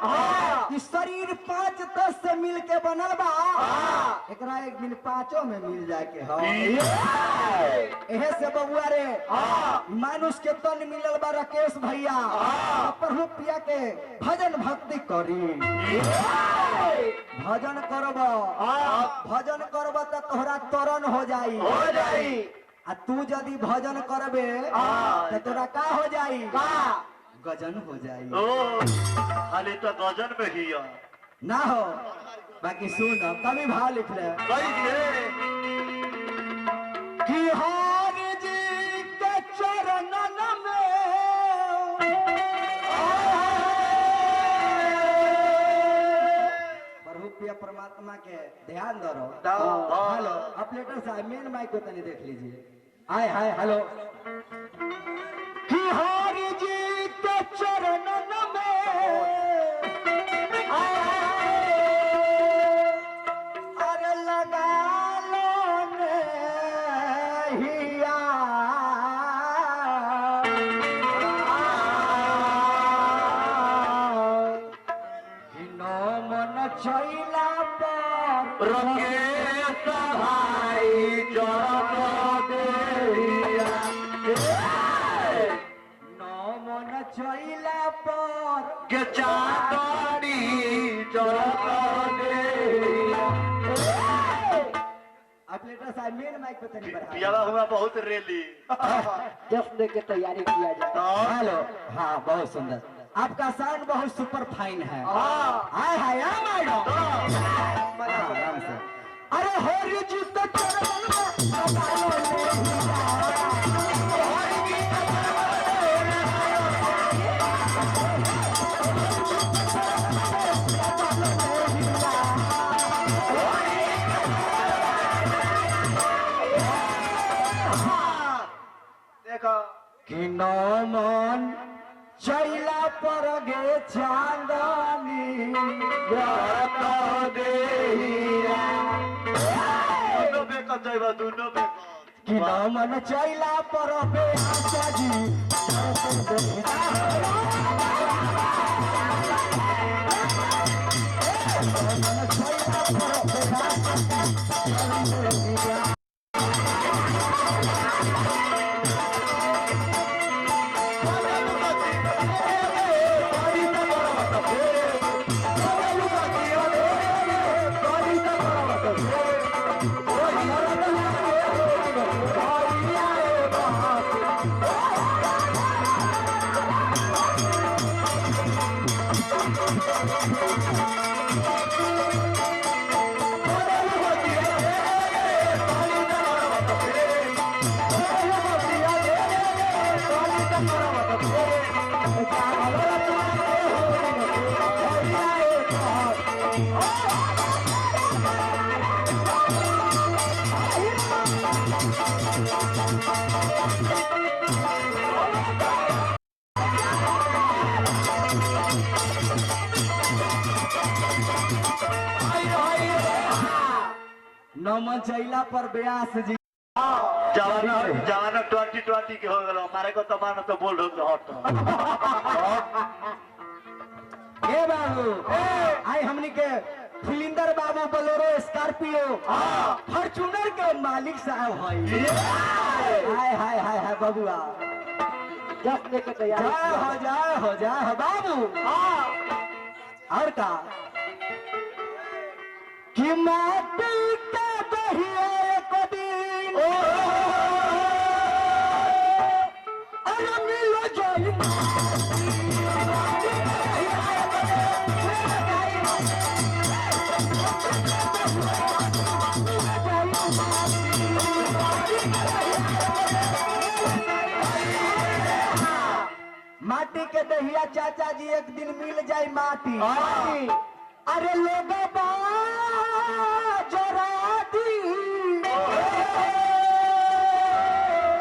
कि शरीर 5-10 से मिल के बनल बा, एकरा एक दिन 5 में मिल जाए के एहे से बबुआ रे मानुष के तन मिलल बा राकेश भैया, प्रभु प्रिया के भजन भक्ति करी, भजन करब तो तोहरा तरन हो जाई आ तू यदि भजन करबे तो तोरा का हो जाई, गजन हो जाई। खाली तो गजन में ही ना हो, बाकी सुन कवि भाव लिख ले कि हर जी के चरणन में प्रभु प्रिय परमात्मा के ध्यान दो। हेलो ऑपरेटर साहब मेन माइक को तनी देख लीजिए। हाय हाय हेलो कि हर जी के चरणन में अरे लगा लो नहिया नो मन छैला पर रंगे सहाई जग देहिया छैला पर के चांदनी जग देहिया। ऑपरेटर साहब मेन माइक पे तनी बढ़ा पियावा हुआ बहुत रेली जश्न की तैयारी किया जाए। हेलो हाँ बहुत सुंदर, आपका साउंड बहुत सुपर फाइन है। हाय हाय आराम से। अरे हो रिजित कि नो मन छैला पर गे चांदनी जग देहिया कि नो मन छैला पर बे आशा जी मन छैला पर बे आशा नमन चैला पर ब्यास जी जवाना 2020 के हो गलो हमारे को तो मानो तो बोल रहे हट ए बाबू आई हमनी के फिलिंदर बाबू बोलेरो स्कॉर्पियो फॉर्च्यूनर के मालिक साहब है। हाय हाय हाय हाय बबुआ जब लेके तैयार हो जाए बाबू। और का कि माटी का दहिया एक दिन अरे मिलो जाई माटी के दहिया चाचा जी एक दिन मिल जाए माटी। अरे लोग जरा दी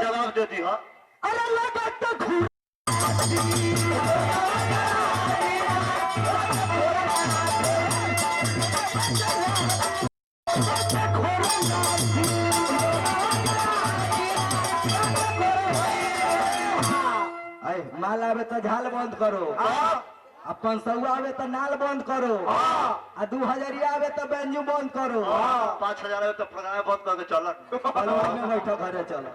जवाब दे दी। अरे लोग तो माला में तो झाल बंद करो। अब 500 आवे तो नाल बंद करो, आ 2000 आवे तो बेंजू बंद करो, 5000 तो प्रोग्राम बंद करके चल बलुआ में बैठो घरे चलो।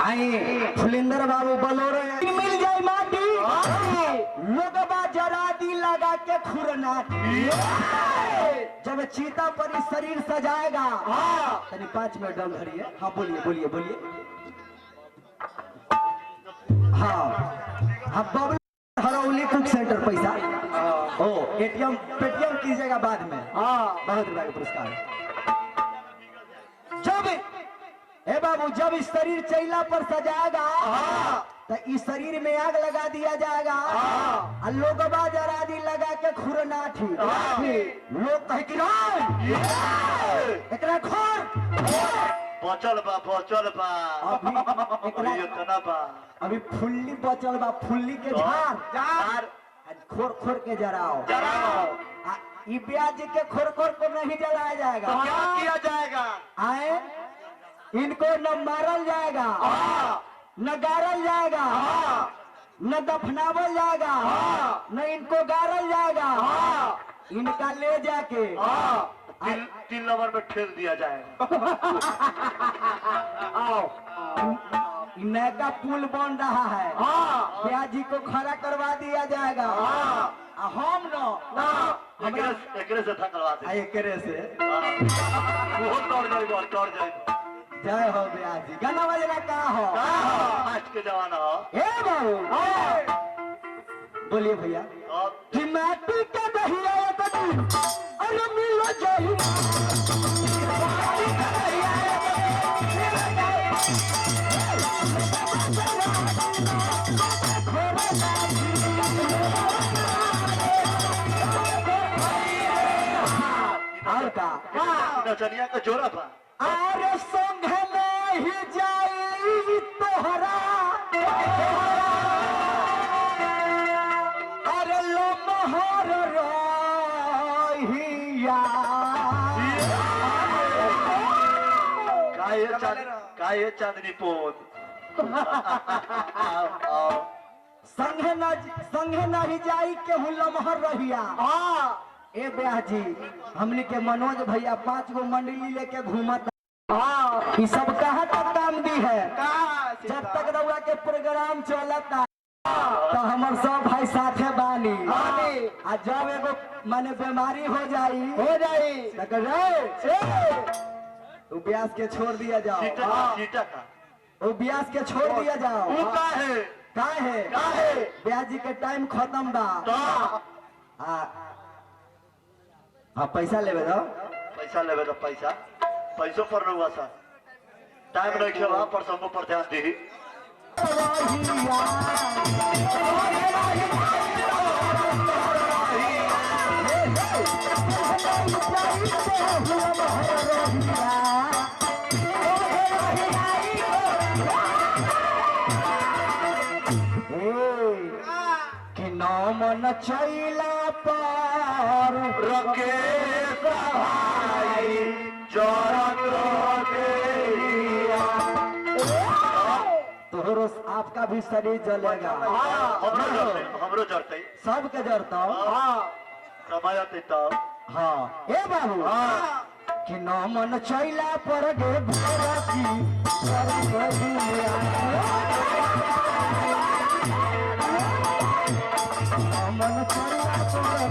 आई फुलिंदर बाबू बोलोरो मिल जाए माटी, लोगबा जरा दी लगा के खुरनाटी। जब चीता पर इस शरीर सजाएगा, तनी 5 मिनट दम धरिए। हाँ बोलिए बोलिए बोलिए। हाँ हाँ बबलू हरौली कुक सेंटर पैसा ओ एटीएम पेटीएम कीजिएगा बाद में। बहुत रुपया का पुरस्कार। जब ए बाबू जब इस शरीर चैला पर सजाएगा तो इस शरीर में आग लगा दिया जाएगा, और लोगबा जरा दी लगा के खुरनाठी। लोग कहे कि एकरा खोर बचल बा अभी एकरा इतना बा अभी फुल्ली बचल बा, फुल्ली के झाड़ यार खोर खोर के जराओ। जराओ ई ब्याज के खोर खोर को नहीं जलाया जाएगा। तो क्या किया जाएगा? आए इनको न मारल जाएगा, न गारल जाएगा, न दफनावल जाएगा, न इनको गारल जाएगा। इनका ले जाके तीन नंबर में ठेल दिया जाएगा। नया पुल बन रहा है, ब्याजी को खड़ा करवा दिया जाएगा। हम एकरे से था करवा दे, एकरे से वो तोड़ जाएगा। जय हो ब्याजी। गाना बजना का हो आज के जमाना हो। ए बाबू बोलिए भैया कि माटी के दहिया अरे मिलो जही और का नचनिया का जोड़ा था। अरे संग नहीं जाई तोहरा, अरे लो मोहर रहिया। काये चांदनी पोत संगे नहीं जाई के हूँ लमहर रहिया। ए ब्याजी हमने के मनोज भैया 5 गो मंडली लेके घूमत। ये सब कहाँ तक काम दी है? जब तक रउआ के प्रोग्राम चलता तो हमार सब भाई साथे बानी। आ जब एगो माने बीमारी हो जाई तो ब्यास के छोड़ दिया जाओ। सीटा का वो ब्यास के छोड़ दिया जाओ। वो का है ब्याजी के टाइम खत्म बा। हाँ पैसा लेवे दो, पैसों पर रहुआ सा टाइम नहीं खेवा पर सबको पर ध्यान दी। कि मन चैला पर रखे सहाय तोहरो आपका भी शरीर जलेगा। हमरो जरते सबके जरता कमाते तब। हाँ ए बाबू कि न मन चैला पर गे मन चैला पर